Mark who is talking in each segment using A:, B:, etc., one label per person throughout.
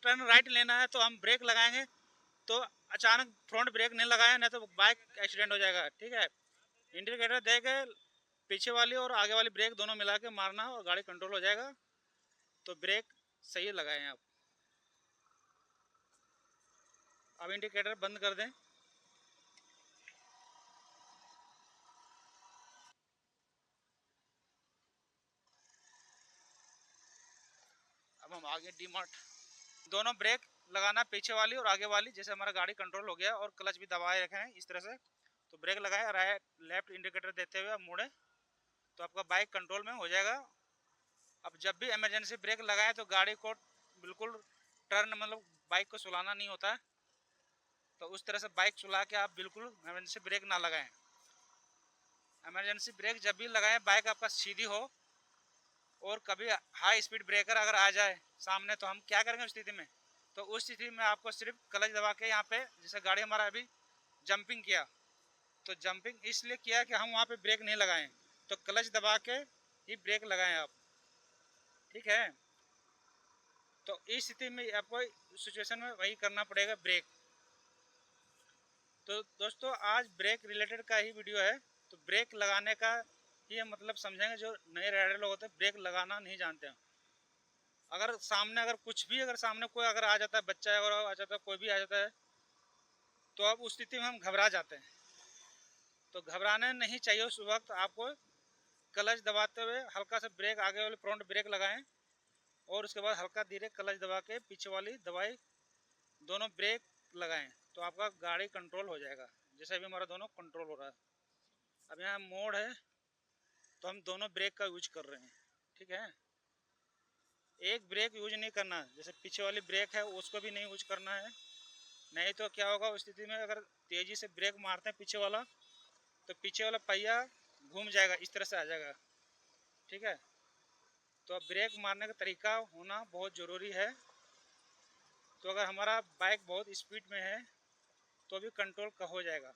A: Turn right लेना है तो हम ब्रेक लगाएंगे, तो अचानक फ्रंट ब्रेक नहीं लगाए, नहीं तो बाइक एक्सीडेंट हो जाएगा। ठीक है, इंडिकेटर दे के पीछे वाली और आगे वाली ब्रेक दोनों मिला के मारना और गाड़ी कंट्रोल हो जाएगा। तो ब्रेक सही लगाएं आप। अब इंडिकेटर बंद कर दें। अब हम आगे डी मार्ट, दोनों ब्रेक लगाना पीछे वाली और आगे वाली, जैसे हमारा गाड़ी कंट्रोल हो गया और क्लच भी दबाए रखे हैं इस तरह से, तो ब्रेक लगाए, राइट लेफ्ट इंडिकेटर देते हुए आप मुड़े तो आपका बाइक कंट्रोल में हो जाएगा। अब जब भी इमरजेंसी ब्रेक लगाएं तो गाड़ी को बिल्कुल टर्न, मतलब बाइक को सुलाना नहीं होता है, तो उस तरह से बाइक सुला के आप बिल्कुल इमरजेंसी ब्रेक ना लगाएं। इमरजेंसी ब्रेक जब भी लगाएं बाइक आपका सीधी हो, और कभी हाई स्पीड ब्रेकर अगर आ जाए सामने तो हम क्या करेंगे उस स्थिति में, तो उस स्थिति में आपको सिर्फ क्लच दबा के, यहाँ पे जैसे गाड़ी हमारा अभी जंपिंग किया, तो जंपिंग इसलिए किया कि हम वहाँ पे ब्रेक नहीं लगाएं, तो क्लच दबा के ही ब्रेक लगाएं आप। ठीक है, तो इस स्थिति में आपको सिचुएशन में वही करना पड़ेगा, ब्रेक। तो दोस्तों आज ब्रेक रिलेटेड का ही वीडियो है। तो ब्रेक लगाने का ये मतलब समझेंगे, जो नए राइडर लोग होते हैं ब्रेक लगाना नहीं जानते हैं। अगर सामने अगर कुछ भी, अगर सामने कोई अगर आ जाता है, बच्चा अगर आ जाता है, कोई भी आ जाता है, तो अब उस स्थिति में हम घबरा जाते हैं। तो घबराना नहीं चाहिए, उस वक्त आपको क्लच दबाते हुए हल्का सा ब्रेक, आगे वाले फ्रंट ब्रेक लगाएं और उसके बाद हल्का धीरे क्लच दबा के पीछे वाली दबाई, दोनों ब्रेक लगाएं तो आपका गाड़ी कंट्रोल हो जाएगा। जैसे अभी हमारा दोनों कंट्रोल हो रहा है। अब यहाँ मोड़ है तो हम दोनों ब्रेक का यूज कर रहे हैं। ठीक है, एक ब्रेक यूज नहीं करना, जैसे पीछे वाली ब्रेक है उसको भी नहीं यूज करना है, नहीं तो क्या होगा उस स्थिति में, अगर तेज़ी से ब्रेक मारते हैं पीछे वाला, तो पीछे वाला पहिया घूम जाएगा, इस तरह से आ जाएगा। ठीक है, तो अब ब्रेक मारने का तरीका होना बहुत ज़रूरी है। तो अगर हमारा बाइक बहुत स्पीड में है तो भी कंट्रोल का हो जाएगा।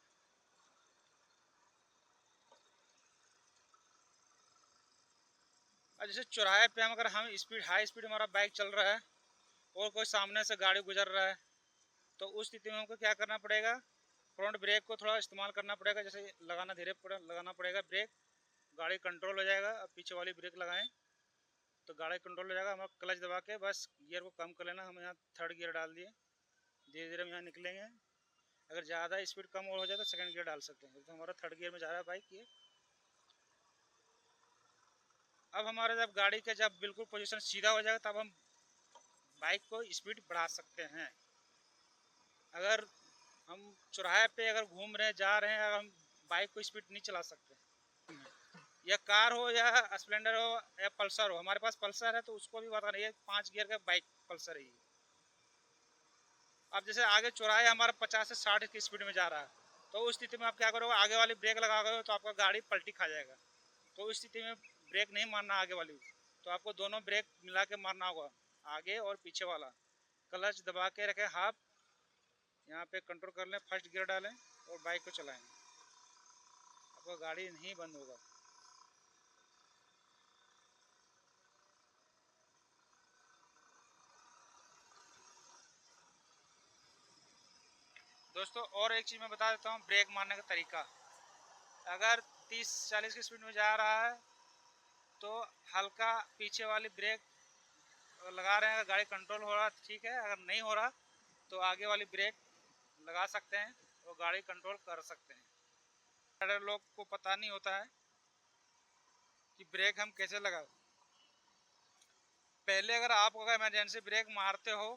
A: और जैसे चौराहे पे हम, अगर हम स्पीड, हाई स्पीड हमारा बाइक चल रहा है और कोई सामने से गाड़ी गुजर रहा है, तो उस स्थिति में हमको क्या करना पड़ेगा, फ्रंट ब्रेक को थोड़ा इस्तेमाल करना पड़ेगा, जैसे लगाना धीरे लगाना पड़ेगा ब्रेक, गाड़ी कंट्रोल हो जाएगा। अब पीछे वाली ब्रेक लगाएं तो गाड़ी कंट्रोल हो जाएगा। हम क्लच दबा के बस गियर को कम कर लेना। हम यहाँ थर्ड गियर डाल दिए, धीरे धीरे हम यहाँ निकलेंगे। अगर ज़्यादा स्पीड कम और हो जाए तो सेकंड गियर डाल सकते हैं। तो हमारा थर्ड गियर में जा रहा है बाइक ये। अब हमारा जब गाड़ी का जब बिल्कुल पोजीशन सीधा हो जाएगा तब हम बाइक को स्पीड बढ़ा सकते हैं। अगर हम चौराहे पे अगर घूम रहे हैं, जा रहे हैं, अगर हम बाइक को स्पीड नहीं चला सकते, या कार हो या स्प्लेंडर हो या पल्सर हो, हमारे पास पल्सर है तो उसको भी बता रही है, 5 गियर का बाइक पल्सर है। अब जैसे आगे चौराहे हमारा 50 से 60 की स्पीड में जा रहा है, तो उस स्थिति में आप क्या करोगे, आगे वाली ब्रेक लगाओगे तो आपका गाड़ी पलटी खा जाएगा। तो उस स्थिति में ब्रेक नहीं मारना आगे वाली, तो आपको दोनों ब्रेक मिला के मारना होगा, आगे और पीछे वाला। क्लच दबा के रखें हाफ, यहाँ पे कंट्रोल कर लें, फर्स्ट गियर डालें और बाइक को चलाएं, आपका गाड़ी नहीं बंद होगा। दोस्तों और एक चीज़ मैं बता देता हूँ, ब्रेक मारने का तरीका। अगर 30-40 की स्पीड में जा रहा है तो हल्का पीछे वाली ब्रेक लगा रहे हैं, अगर गाड़ी कंट्रोल हो रहा है ठीक है, अगर नहीं हो रहा तो आगे वाली ब्रेक लगा सकते हैं और गाड़ी कंट्रोल कर सकते हैं। राइडर लोग को पता नहीं होता है कि ब्रेक हम कैसे लगाए। पहले अगर आप अगर इमरजेंसी ब्रेक मारते हो,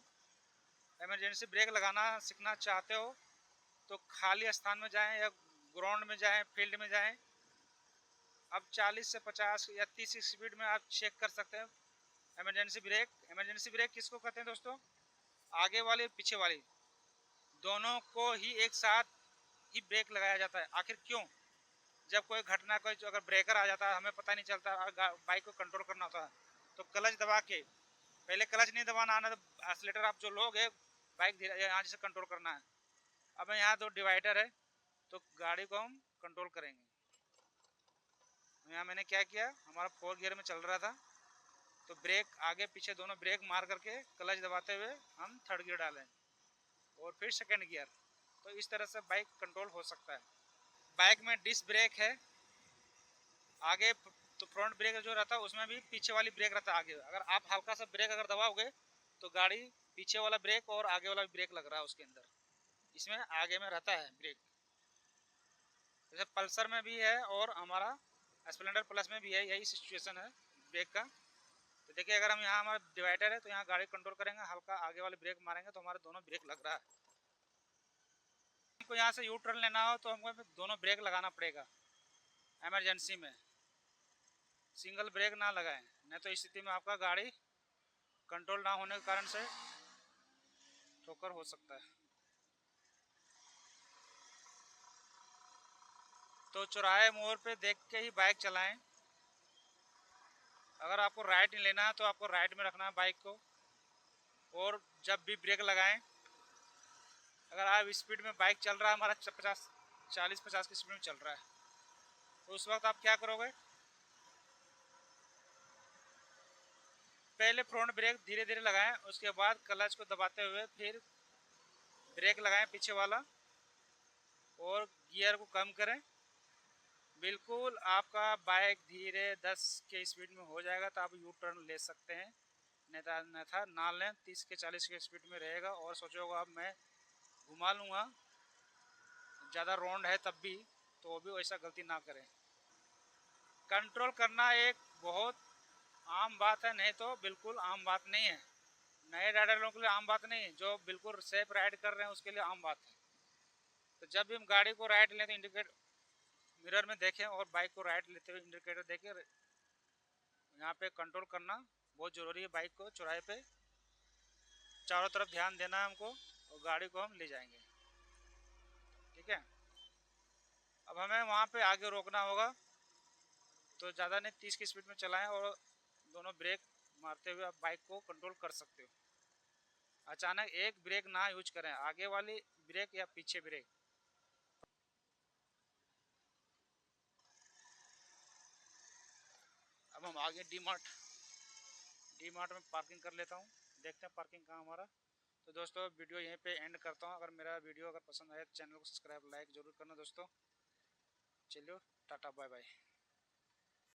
A: इमरजेंसी ब्रेक लगाना सीखना चाहते हो, तो खाली स्थान में जाएं या ग्राउंड में जाएं, फील्ड में जाएं। अब 40 से 50 या 30 की स्पीड में आप चेक कर सकते हैं इमरजेंसी ब्रेक। इमरजेंसी ब्रेक किसको कहते हैं दोस्तों, आगे वाली और पीछे वाली दोनों को ही एक साथ ही ब्रेक लगाया जाता है। आखिर क्यों, जब कोई घटना, कोई अगर ब्रेकर आ जाता है, हमें पता नहीं चलता, बाइक को कंट्रोल करना होता है, तो क्लच दबा के, पहले क्लच नहीं दबाना आना, तो एक्सीलेटर आप जो लोग है बाइक धीरे यहाँ से कंट्रोल करना है। अब यहाँ तो डिवाइडर है तो गाड़ी को हम कंट्रोल करेंगे। यहाँ मैंने क्या किया, हमारा 4 गियर में चल रहा था, तो ब्रेक आगे पीछे दोनों ब्रेक मार करके क्लच दबाते हुए हम थर्ड गियर डालें और फिर सेकेंड गियर। तो इस तरह से बाइक कंट्रोल हो सकता है। बाइक में डिस्क ब्रेक है आगे, तो फ्रंट ब्रेक जो रहता है उसमें भी पीछे वाली ब्रेक रहता है आगे। अगर आप हल्का सा ब्रेक अगर दबाओगे तो गाड़ी पीछे वाला ब्रेक और आगे वाला भी ब्रेक लग रहा है उसके अंदर, इसमें आगे में रहता है ब्रेक। जैसे पल्सर में भी है और हमारा स्प्लेंडर प्लस में भी है, यही सिचुएशन है ब्रेक का। तो देखिए अगर हम यहाँ हमारा डिवाइडर है तो यहाँ गाड़ी कंट्रोल करेंगे, हल्का आगे वाले ब्रेक मारेंगे तो हमारे दोनों ब्रेक लग रहा है। हमको यहाँ से यू टर्न लेना हो तो हमको दोनों ब्रेक लगाना पड़ेगा इमरजेंसी में, सिंगल ब्रेक ना लगाएं, नहीं तो इस स्थिति में आपका गाड़ी कंट्रोल ना होने के कारण से ठोकर हो सकता है। तो चौराहे मोड़ पे देख के ही बाइक चलाएं। अगर आपको राइट लेना है तो आपको राइट में रखना है बाइक को, और जब भी ब्रेक लगाएं, अगर आप स्पीड में बाइक चल रहा है हमारा 40-50 की स्पीड में चल रहा है तो उस वक्त आप क्या करोगे, पहले फ्रंट ब्रेक धीरे धीरे लगाएं, उसके बाद क्लच को दबाते हुए फिर ब्रेक लगाएं पीछे वाला और गियर को कम करें। बिल्कुल आपका बाइक धीरे 10 के स्पीड में हो जाएगा तो आप यू टर्न ले सकते हैं, नहीं था ना लें, 30 के 40 के स्पीड में रहेगा और सोचोगे अब मैं घुमा लूँगा, ज़्यादा रोड है तब भी, तो वो भी वैसा गलती ना करें। कंट्रोल करना एक बहुत आम बात है, नहीं तो बिल्कुल आम बात नहीं है। नए राइडरों के लिए आम बात नहीं है, जो बिल्कुल सेफ राइड कर रहे हैं उसके लिए आम बात है। तो जब भी हम गाड़ी को राइट लें तो इंडिकेटर मिरर में देखें और बाइक को राइट लेते हुए इंडिकेटर देखें। यहाँ पे कंट्रोल करना बहुत ज़रूरी है। बाइक को चौराहे पे चारों तरफ ध्यान देना है हमको और गाड़ी को हम ले जाएंगे, ठीक है। अब हमें वहाँ पे आगे रोकना होगा तो ज़्यादा नहीं 30 की स्पीड में चलाएं और दोनों ब्रेक मारते हुए आप बाइक को कंट्रोल कर सकते हो। अचानक एक ब्रेक ना यूज करें, आगे वाली ब्रेक या पीछे ब्रेक। अब हम आगे डी मार्ट में पार्किंग कर लेता हूँ, देखते हैं पार्किंग कहाँ हमारा। तो दोस्तों वीडियो यहीं पे एंड करता हूँ। अगर मेरा वीडियो अगर पसंद आए तो चैनल को सब्सक्राइब लाइक ज़रूर करना दोस्तों। चलिए टाटा बाय बाय।